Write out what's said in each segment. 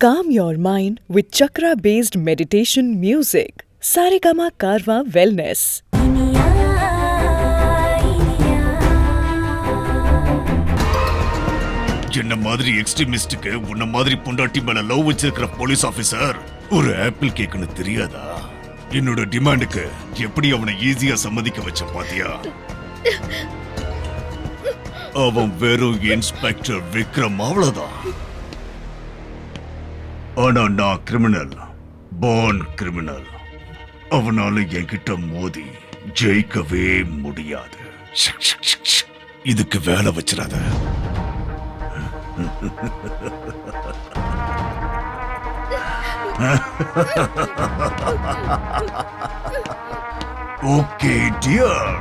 Calm your mind with chakra-based meditation music. Saregama Karwa Wellness. என்ன மாதிரி எக்ஸ்ட்ரீமிஸ்டுக்கு உன்ன மாதிரி பொண்டாட்டி மேல லவ் வச்சிருக்கிற போலீஸ் ஆபீசர் ஒரு ஆப்பிள் கேக்குன்னு தெரியாதா? என்னோட டிமாண்டுக்கு எப்படி அவனை ஈஸியா சம்மதிக்க வச்ச பாத்தியா? அவன் வெறும் இன்ஸ்பெக்டர் விக்ரம், அவ்வளவுதான். ஆனா நான் கிரிமினல், பார்ன் கிரிமினல். அவனால என்கிட்ட மோதி ஜெயிக்கவே முடியாது. இதுக்கு வேலை வச்சிடாத. ஓகே டியர்,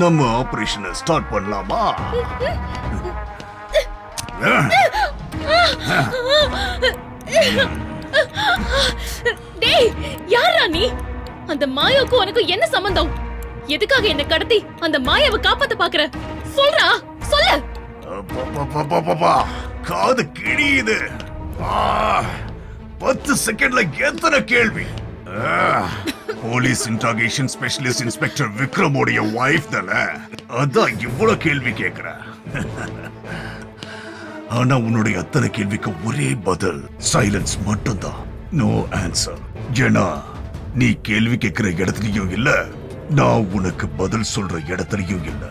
நம்ம ஆபரேஷனை ஸ்டார்ட் பண்ணலாமா? டேய், யாரா நீ? அந்த மாயாவுக்கு உனக்கு என்ன சம்பந்தம்? எதுக்காக என்ன கடத்தி அந்த மாயாவை காப்பாத்த பாக்குற? சொல்றா, சொல்லு. காது கிழியுது. 10 செகண்ட்ல எத்தனை கேள்வி? போலீஸ் இன்ட்ராகேஷன் ஸ்பெஷலிஸ்ட் இன்ஸ்பெக்டர் விக்ரமோடைய வைஃப் தானே, அதான் இவ்வளவு கேள்வி கேக்குற. ஆனா உன்னுடைய அத்தனை கேள்விக்கு ஒரே பதில் சைலன்ஸ் மட்டும்தான். No answer. ஏன்னா நீ கேள்வி கேட்கிற இடத்துலயும் இல்ல, நான் உனக்கு பதில் சொல்ற இடத்துலயும் இல்ல.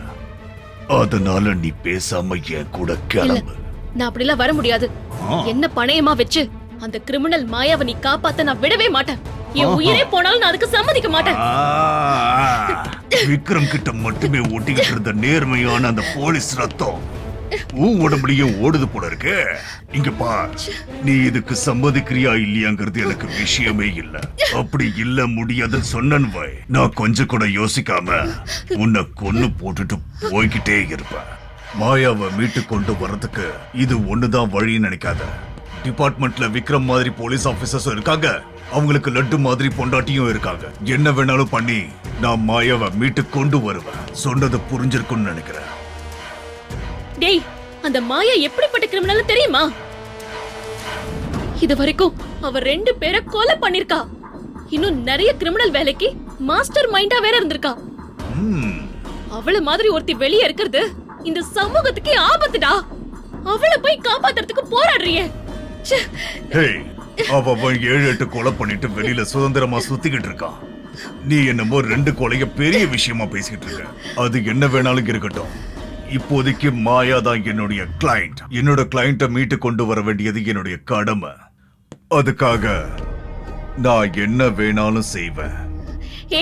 அதனால நீ பேசாம என் கூட கிளம்பு. நான் அப்படிலாம் வர முடியாது. என்ன பணையமா வச்சு அந்த கிரிமினல் மாயாவை நீ காப்பாத்த நான் விடவே மாட்டேன். என் உயிரே போனாலும் நான் அதுக்கு சம்மதிக்க மாட்டேன். விக்ரம் கிட்ட மட்டுமே ஒட்டிக்கிட்டு இருந்த நேர்மையான அந்த போலீஸ் ரத்தம் உன் உடம்புலயும் ஓடுது போல இருக்கு. இங்க பார், நீ இதுக்கு சம்மதிக்கிறியா இல்லையாங்கிறது எனக்கு விஷயமே இல்ல. அப்படி இல்ல முடியாதுன்னு சொன்னன் வை, நான் கொஞ்சம் கூட யோசிக்காம உன்னை கொன்னு போட்டுட்டு போய்கிட்டே இருப்பேன். மாயாவை மீட்டு கொண்டு வர்றதுக்கு இது ஒண்ணுதான் வழின்னு நினைக்காத. டிபார்ட்மெண்ட்ல விக்ரம் மாதிரி போலீஸ் ஆபீசர்ஸும் இருக்காங்க, அவங்களுக்கு லட்டு மாதிரி பொண்டாட்டியும் இருக்காங்க. என்ன வேணாலும் பண்ணி நான் மாயாவை மீட்டு கொண்டு வருவேன். சொன்னது புரிஞ்சிருக்கும்னு நினைக்கிறேன். டேய், அந்த மாயா எப்படிப்பட்ட கிரிமினல் தெரியுமா? இது வரைக்கும் அவ 2 பேரை கொலை பண்ணிருக்கா. இன்னும் நிறைய கிரிமினல் வேலைக்கு மாஸ்டர் மைண்டா வேற இருந்திருக்கா. அவள மாதிரி ஒருத்தி வெளியே இருக்கிறது இந்த சமூகத்துக்கு ஆபத்துடா. அவளை போய் காப்பாத்துறதுக்கு போராடுறியே. அவன் 7-8 கொலை பண்ணிட்டு வெளியில சுதந்திரமா சுத்திக்கிட்டு இருக்கான். நீ என்னமோ 2 கொலைய பெரிய விஷயமா பேசிக்கிட்டு இருக்க. அது என்ன வேணாலும் இருக்கட்டும். இப்போதைக்கு மாயா தான் என்னுடைய கிளையண்ட். என்னோட கிளையண்ட மீட்டு கொண்டு வர வேண்டியது என்னுடைய கடமை. அதுக்காக நான் என்ன வேணாலும் செய்வேன்.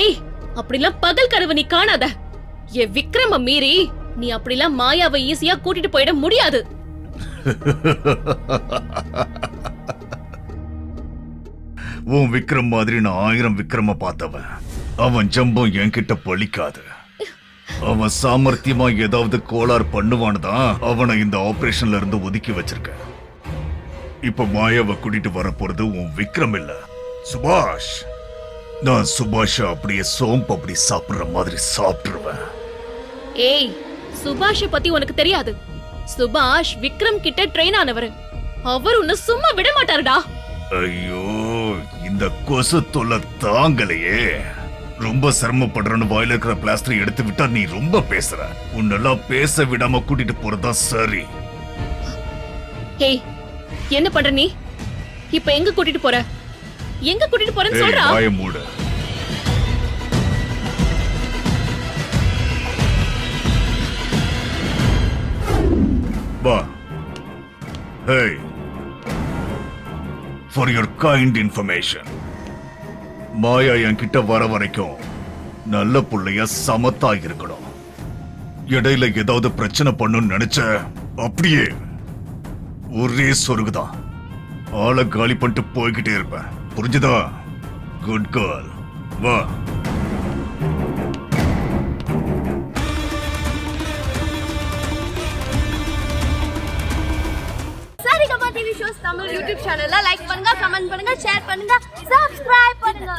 ஏய், அப்படிலாம் பகல் கனவு நீ காணாத. ஏ விக்ரம மீறி நீ அப்படிலாம் மாயாவை ஈஸியா கூட்டிட்டு போயிட முடியாது. உன் விக்ரம் மாதிரி நான் 1000 விக்ரம பார்த்தவன். அவன் ஜம்பம் என்கிட்ட பலிக்காது. அவன் சாமர்த்தியமா ஏதாவது கோளாறு பண்ணுவான்தான் அவனை இந்த ஆபரேஷன்ல இருந்து ஒதுக்கி வச்சிருக்க. இப்ப மாயாவை கூட்டிட்டு வர போறது உன் விக்ரம் இல்ல, சுபாஷ். நான் சுபாஷ அப்படியே சோம்பு அப்படி சாப்பிடுற மாதிரி சாப்பிட்டுருவேன். ஏய், சுபாஷ பத்தி உனக்கு தெரியாது. சுபாஷ் விக்ரம் கிட்ட ட்ரெயின் ஆனவர். அவர் உன்னை சும்மா விட மாட்டாருடா. ஐயோ, இந்த கொசு தொல்லை தாங்கலையே. ரொம்ப சிரமப்படுறன்னு வாயில இருக்கிற பிளாஸ்டர் எடுத்து விட்டா நீ ரொம்ப பேசுற. உன்னெல்லாம் பேச விடாம கூட்டிட்டு போறதா சரி. ஏய், என்ன பண்ற நீ? இப்ப எங்க கூட்டிட்டு போற? எங்க கூட்டிட்டு போறன்னு சொல்றா. வாயை மூடு. வா. Hey, for your kind information, மாயா என்கிட்ட வர வரைக்கும் நல்ல புள்ளைய சமத்தா இருக்கணும். இடையில ஏதாவது பிரச்சனை பண்ணுன்னு நினைச்ச அப்படியே ஒரே சொருகுதான். ஆளை காலி பண்ணிட்டு போய்கிட்டே இருப்பேன். புரிஞ்சுதா? Good girl. வா. Saregama TV shows Tamil YouTube சேனல்ல லைக் பண்ணுங்க, கமெண்ட் பண்ணுங்க, ஷேர் பண்ணுங்க, சப்ஸ்கிரைப் பண்ணுங்க.